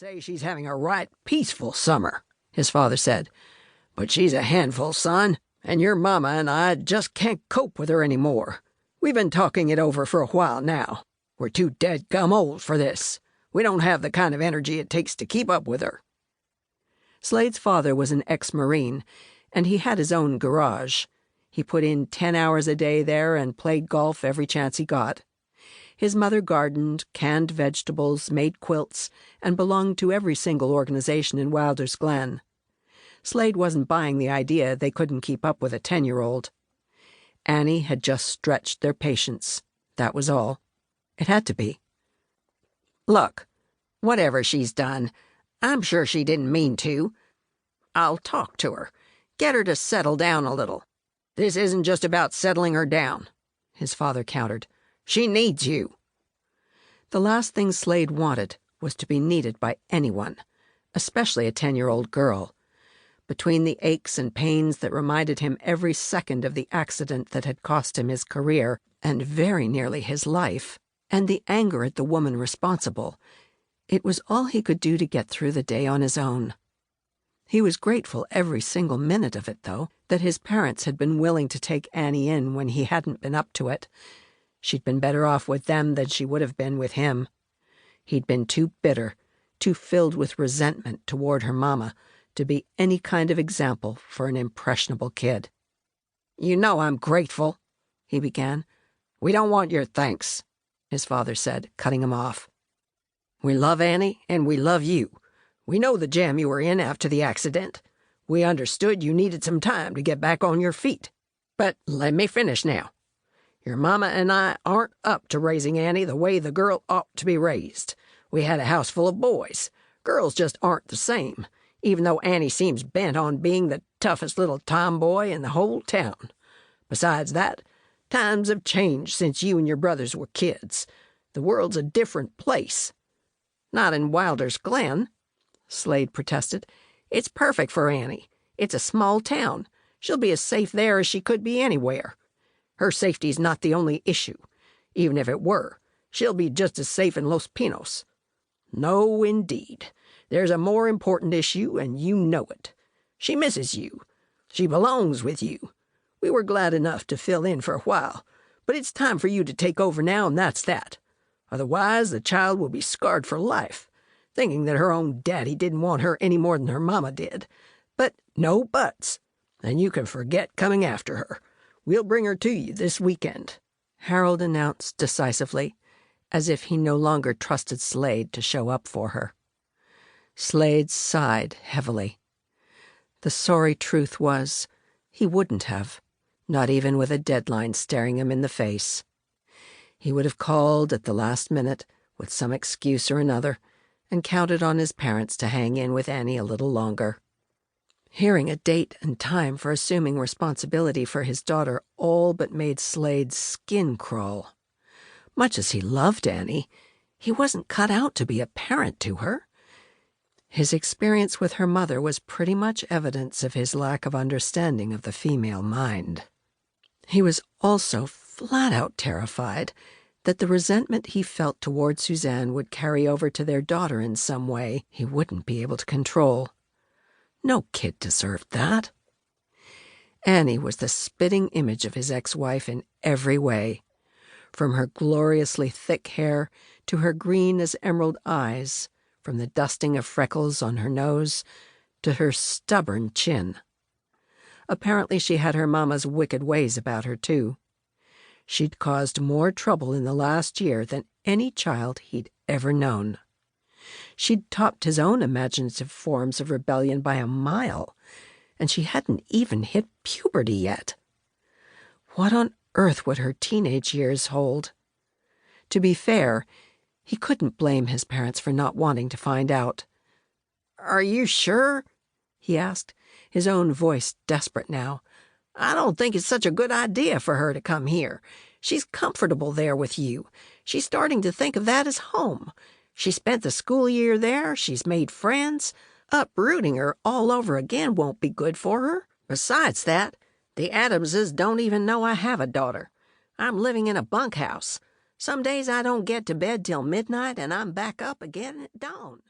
say she's having a right peaceful summer," his father said. "But she's a handful, son, and your mama and I just can't cope with her any more. We've been talking it over for a while now. We're too dead-gum old for this. We don't have the kind of energy it takes to keep up with her." Slade's father was an ex-Marine, and he had his own garage. He put in 10 hours a day there and played golf every chance he got. His mother gardened, canned vegetables, made quilts, and belonged to every single organization in Wilder's Glen. Slade wasn't buying the idea they couldn't keep up with a 10-year-old. Annie had just stretched their patience. That was all. It had to be. "Look, whatever she's done, I'm sure she didn't mean to. I'll talk to her, get her to settle down a little." "This isn't just about settling her down," his father countered. "She needs you." The last thing Slade wanted was to be needed by anyone, especially a 10-year-old girl. Between the aches and pains that reminded him every second of the accident that had cost him his career and very nearly his life, and the anger at the woman responsible, it was all he could do to get through the day on his own. He was grateful every single minute of it, though, that his parents had been willing to take Annie in when he hadn't been up to it. She'd been better off with them than she would have been with him. He'd been too bitter, too filled with resentment toward her mama, to be any kind of example for an impressionable kid. "You know I'm grateful," he began. "We don't want your thanks," his father said, cutting him off. "We love Annie, and we love you. We know the jam you were in after the accident. We understood you needed some time to get back on your feet. But let me finish now. Your mama and I aren't up to raising Annie the way the girl ought to be raised. We had a house full of boys. Girls just aren't the same, even though Annie seems bent on being the toughest little tomboy in the whole town. Besides that, times have changed since you and your brothers were kids. The world's a different place." "Not in Wilder's Glen," Slade protested. "It's perfect for Annie. It's a small town. She'll be as safe there as she could be anywhere." "Her safety's not the only issue. Even if it were, she'll be just as safe in Los Pinos." "No, indeed. There's a more important issue, and you know it. She misses you. She belongs with you. We were glad enough to fill in for a while, but it's time for you to take over now, and that's that. Otherwise, the child will be scarred for life, thinking that her own daddy didn't want her any more than her mama did. But no buts, and you can forget coming after her. We'll bring her to you this weekend," Harold announced decisively, as if he no longer trusted Slade to show up for her. Slade sighed heavily. The sorry truth was, he wouldn't have, not even with a deadline staring him in the face. He would have called at the last minute, with some excuse or another, and counted on his parents to hang in with Annie a little longer. Hearing a date and time for assuming responsibility for his daughter all but made Slade's skin crawl. Much as he loved Annie, he wasn't cut out to be a parent to her. His experience with her mother was pretty much evidence of his lack of understanding of the female mind. He was also flat-out terrified that the resentment he felt toward Suzanne would carry over to their daughter in some way he wouldn't be able to control. No kid deserved that. Annie was the spitting image of his ex-wife in every way, from her gloriously thick hair to her green as emerald eyes, from the dusting of freckles on her nose to her stubborn chin. Apparently she had her mama's wicked ways about her, too. She'd caused more trouble in the last year than any child he'd ever known. She'd topped his own imaginative forms of rebellion by a mile, and she hadn't even hit puberty yet. What on earth would her teenage years hold? To be fair, he couldn't blame his parents for not wanting to find out. "Are you sure?" he asked, his own voice desperate now. "I don't think it's such a good idea for her to come here. She's comfortable there with you. She's starting to think of that as home. She spent the school year there. She's made friends. Uprooting her all over again won't be good for her. Besides that, the Adamses don't even know I have a daughter. I'm living in a bunkhouse. Some days I don't get to bed till midnight, and I'm back up again at dawn."